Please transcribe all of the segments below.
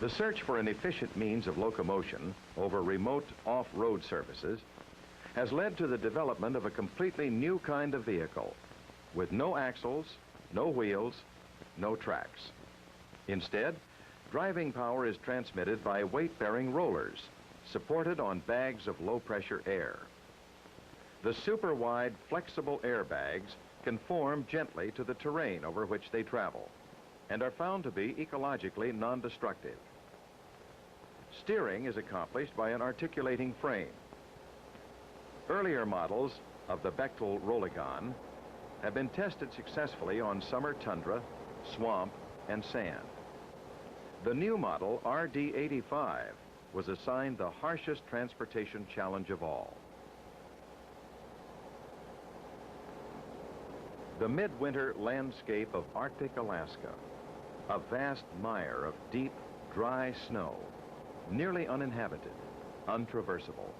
The search for an efficient means of locomotion over remote off-road services has led to the development of a completely new kind of vehicle with no axles, no wheels, no tracks. Instead, driving power is transmitted by weight-bearing rollers supported on bags of low-pressure air. The super-wide flexible airbags conform gently to the terrain over which they travel and are found to be ecologically non-destructive. Steering is accomplished by an articulating frame. Earlier models of the Bechtel Rolligon have been tested successfully on summer tundra, swamp, and sand. The new model RD85 was assigned the harshest transportation challenge of all. The midwinter landscape of Arctic Alaska, a vast mire of deep, dry snow, nearly uninhabited, untraversable.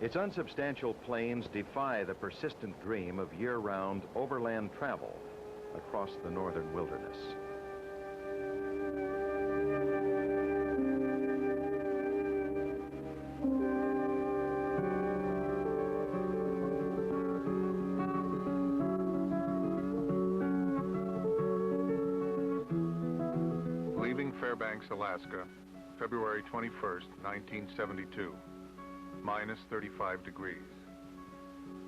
Its unsubstantial plains defy the persistent dream of year-round overland travel across the northern wilderness. Leaving Fairbanks, Alaska, February 21st, 1972, minus 35 degrees.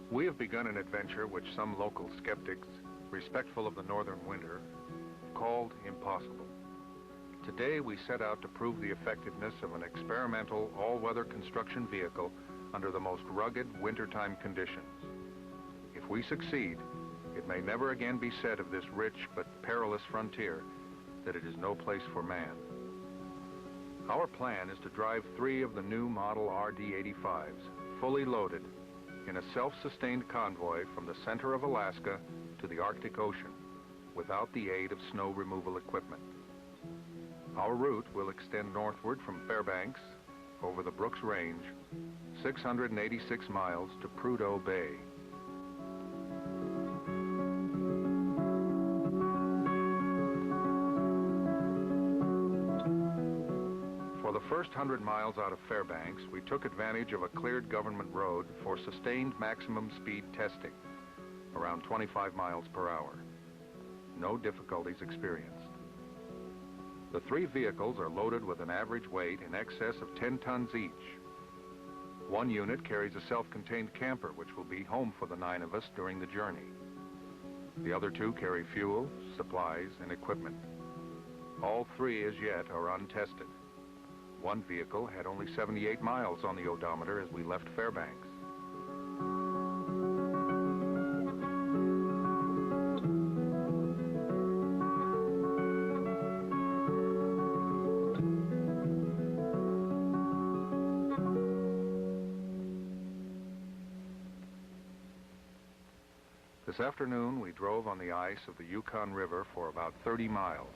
We have begun an adventure which some local skeptics, respectful of the northern winter, called impossible. Today we set out to prove the effectiveness of an experimental all-weather construction vehicle under the most rugged wintertime conditions. If we succeed, it may never again be said of this rich but perilous frontier that it is no place for man. Our plan is to drive 3 of the new model RD85s, fully loaded, in a self-sustained convoy from the center of Alaska to the Arctic Ocean, without the aid of snow removal equipment. Our route will extend northward from Fairbanks, over the Brooks Range, 686 miles to Prudhoe Bay. For the first 100 miles out of Fairbanks, we took advantage of a cleared government road for sustained maximum speed testing, around 25 miles per hour. No difficulties experienced. The 3 vehicles are loaded with an average weight in excess of 10 tons each. One unit carries a self-contained camper, which will be home for the 9 of us during the journey. The other 2 carry fuel, supplies, and equipment. All 3 as yet are untested. One vehicle had only 78 miles on the odometer as we left Fairbanks. This afternoon, we drove on the ice of the Yukon River for about 30 miles,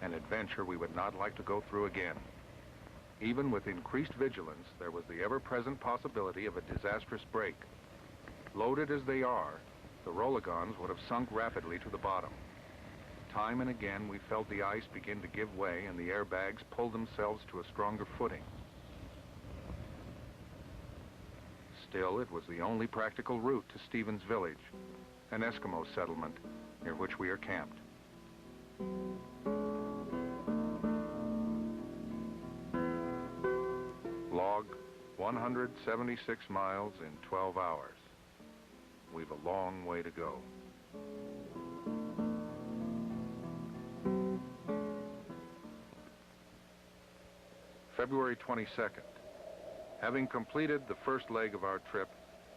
an adventure we would not like to go through again. Even with increased vigilance, there was the ever-present possibility of a disastrous break. Loaded as they are, the Rolligons would have sunk rapidly to the bottom. Time and again, we felt the ice begin to give way and the airbags pull themselves to a stronger footing. Still, it was the only practical route to Stevens Village, an Eskimo settlement near which we are camped. Log 176 miles in 12 hours. We've a long way to go. February 22nd. Having completed the first leg of our trip,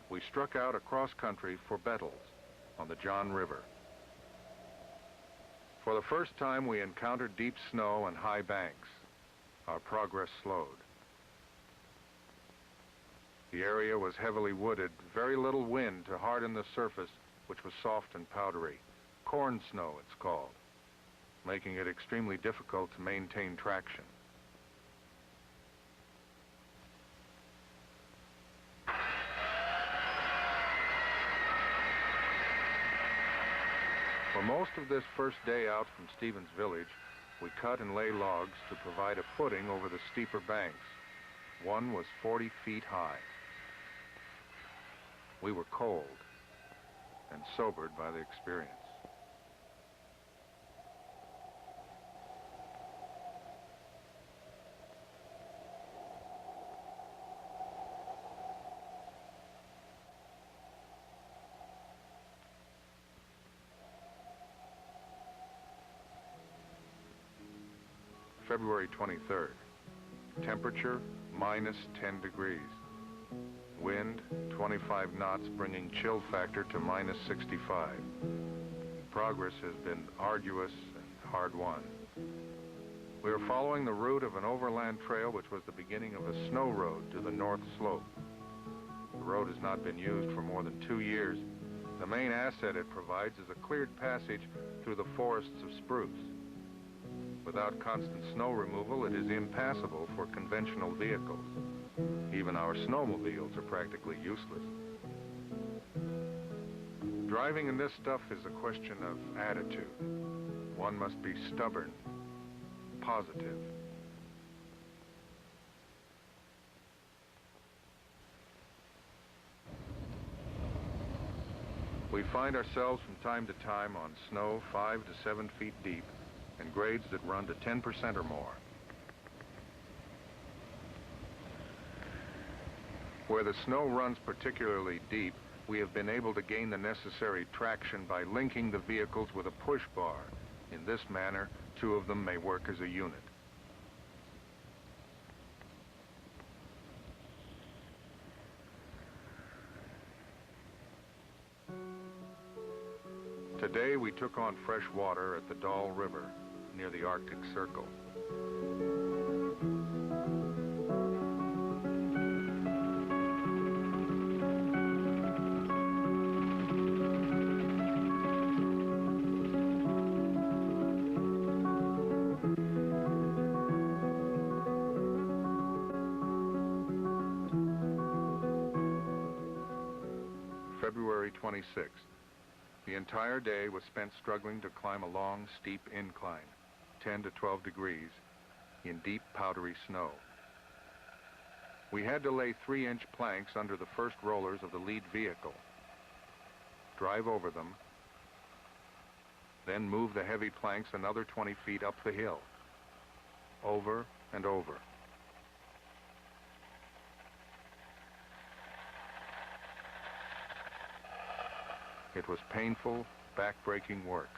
we struck out across country for Bettles on the John River. For the first time, we encountered deep snow and high banks. Our progress slowed. The area was heavily wooded, very little wind to harden the surface, which was soft and powdery. Corn snow, it's called, making it extremely difficult to maintain traction. For most of this first day out from Stevens Village, We cut and lay logs to provide a footing over the steeper banks. One was 40 feet high. We were cold and sobered by the experience. February 23rd. Temperature -10 degrees. Wind 25 knots, bringing chill factor to -65. Progress has been arduous and hard-won. We are following the route of an overland trail which was the beginning of a snow road to the north slope. The road has not been used for more than 2 years. The main asset it provides is a cleared passage through the forests of spruce. Without constant snow removal, it is impassable for conventional vehicles. Even our snowmobiles are practically useless. Driving in this stuff is a question of attitude. One must be stubborn, positive. We find ourselves from time to time on snow 5 to 7 feet deep and grades that run to 10% or more. Where the snow runs particularly deep, we have been able to gain the necessary traction by linking the vehicles with a push bar. In this manner, 2 of them may work as a unit. Today we took on fresh water at the Doll River near the Arctic Circle. February 26th. The entire day was spent struggling to climb a long, steep incline, 10 to 12 degrees, in deep, powdery snow. We had to lay 3-inch planks under the first rollers of the lead vehicle, drive over them, then move the heavy planks another 20 feet up the hill, over and over. It was painful, back-breaking work.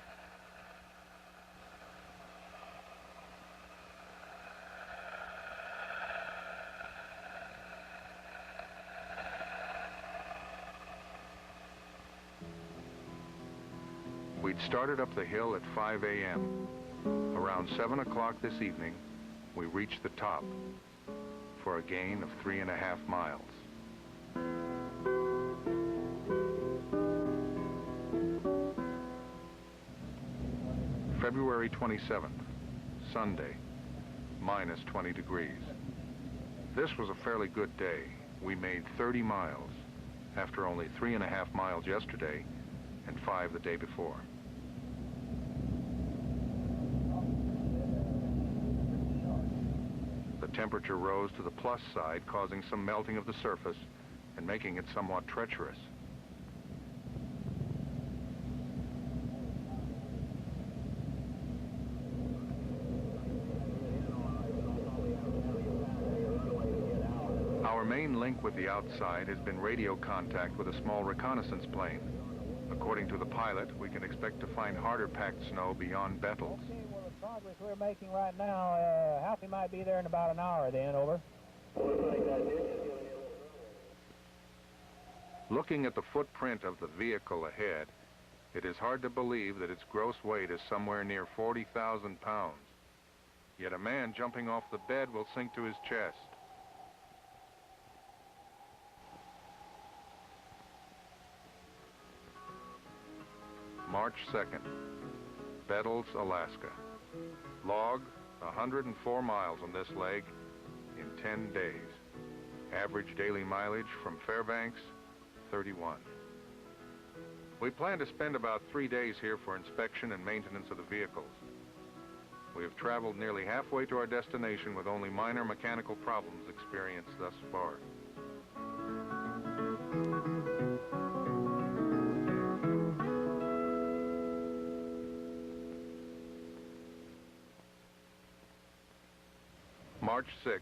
We'd started up the hill at 5 a.m. Around 7 o'clock this evening, we reached the top for a gain of 3.5 miles. February 27th, Sunday, -20 degrees. This was a fairly good day. We made 30 miles after only 3.5 miles yesterday and 5 the day before. The temperature rose to the plus side, causing some melting of the surface and making it somewhat treacherous. Our main link with the outside has been radio contact with a small reconnaissance plane. According to the pilot, we can expect to find harder packed snow beyond Bettles. Okay, well, the progress we're making right now, Halfie might be there in about an hour then, over. Looking at the footprint of the vehicle ahead, it is hard to believe that its gross weight is somewhere near 40,000 pounds. Yet a man jumping off the bed will sink to his chest. March 2nd, Bettles, Alaska. Log 104 miles on this leg in 10 days. Average daily mileage from Fairbanks, 31. We plan to spend about 3 days here for inspection and maintenance of the vehicles. We have traveled nearly halfway to our destination with only minor mechanical problems experienced thus far. March 6th,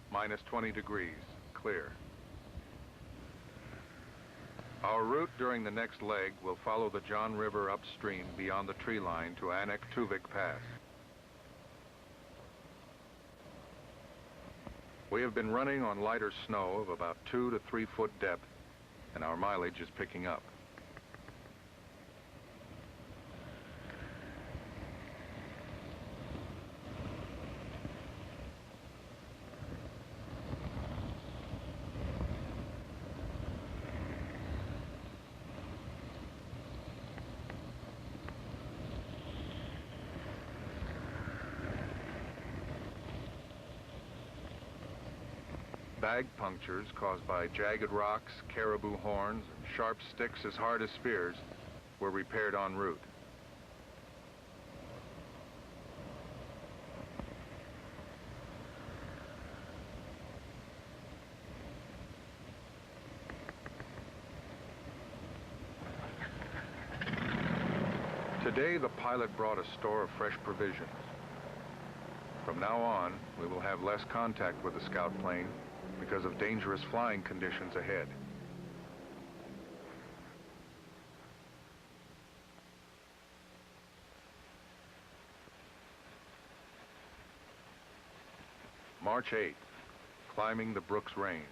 minus 20 degrees, clear. Our route during the next leg will follow the John River upstream beyond the tree line to Tuvik Pass. We have been running on lighter snow of about 2 to 3 foot depth, and our mileage is picking up. Bag punctures caused by jagged rocks, caribou horns, and sharp sticks as hard as spears were repaired en route. Today, the pilot brought a store of fresh provisions. From now on, we will have less contact with the scout plane because of dangerous flying conditions ahead. March 8th, climbing the Brooks Range.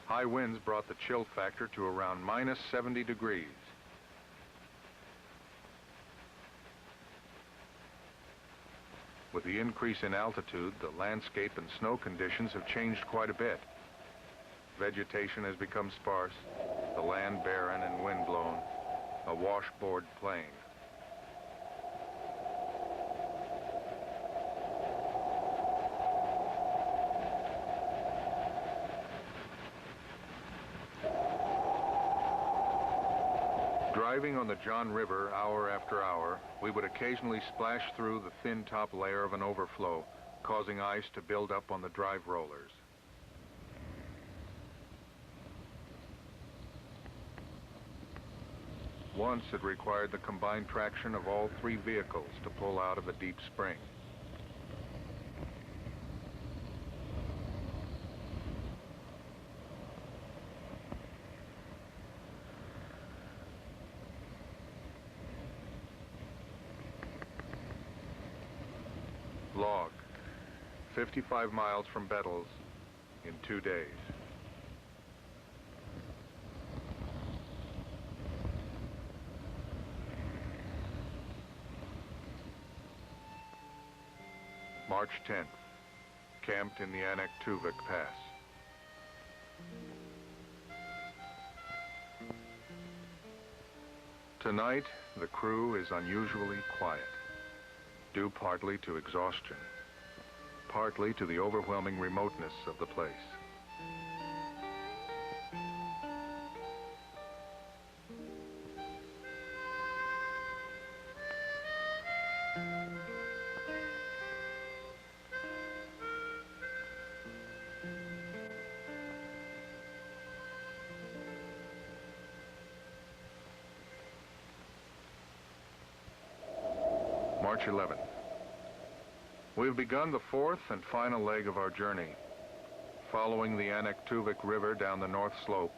High winds brought the chill factor to around minus 70 degrees. With the increase in altitude, the landscape and snow conditions have changed quite a bit. Vegetation has become sparse, the land barren and windblown, a washboard plain. Driving on the John River hour after hour, we would occasionally splash through the thin top layer of an overflow, causing ice to build up on the drive rollers. Once it required the combined traction of all 3 vehicles to pull out of a deep spring. Log, 55 miles from Bettles in 2 days. March 10th, camped in the Tuvik Pass. Tonight, the crew is unusually quiet, due partly to exhaustion, partly to the overwhelming remoteness of the place. March 11th. We've begun the 4th and final leg of our journey, following the Tuvik River down the north slope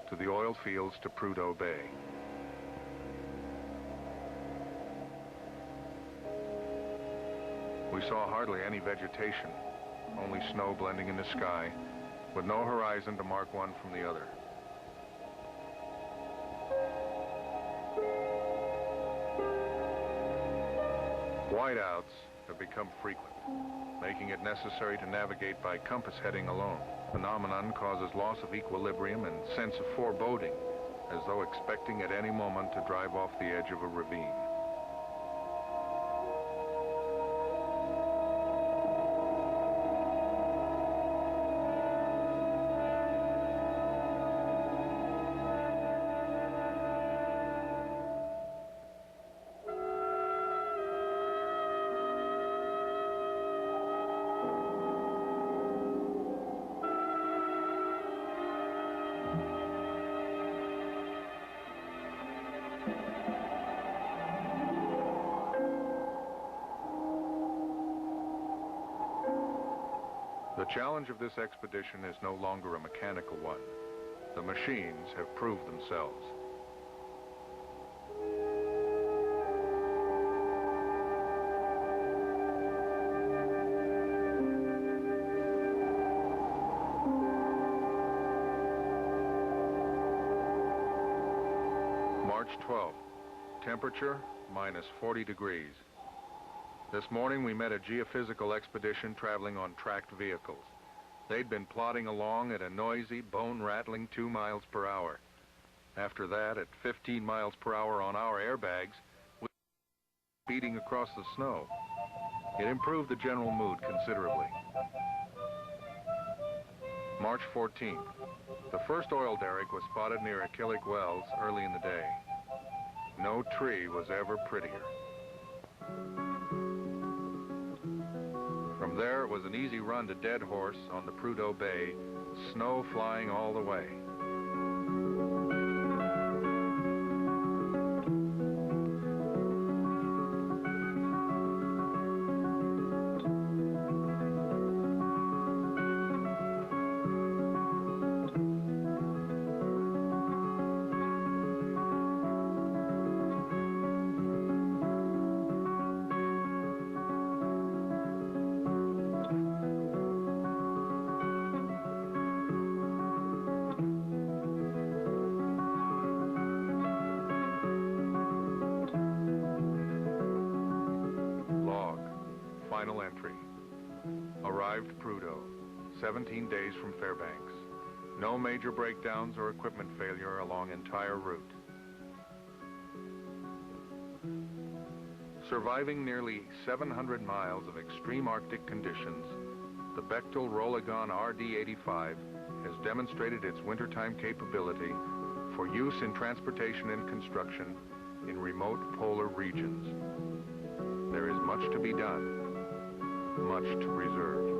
to the oil fields to Prudhoe Bay. We saw hardly any vegetation, only snow blending in the sky, with no horizon to mark one from the other. Whiteouts have become frequent, making it necessary to navigate by compass heading alone. The phenomenon causes loss of equilibrium and sense of foreboding, as though expecting at any moment to drive off the edge of a ravine. The challenge of this expedition is no longer a mechanical one. The machines have proved themselves. March 12th, temperature minus 40 degrees. This morning we met a geophysical expedition traveling on tracked vehicles. They'd been plodding along at a noisy, bone-rattling 2 miles per hour. After that, at 15 miles per hour on our airbags, we were speeding across the snow. It improved the general mood considerably. March 14th. The first oil derrick was spotted near Achillic Wells early in the day. No tree was ever prettier. From there, it was an easy run to Dead Horse on the Prudhoe Bay, snow flying all the way. Final entry. Arrived Prudhoe, 17 days from Fairbanks. No major breakdowns or equipment failure along entire route. Surviving nearly 700 miles of extreme Arctic conditions, the Bechtel Rolligon RD-85 has demonstrated its wintertime capability for use in transportation and construction in remote polar regions. There is much to be done, much to preserve.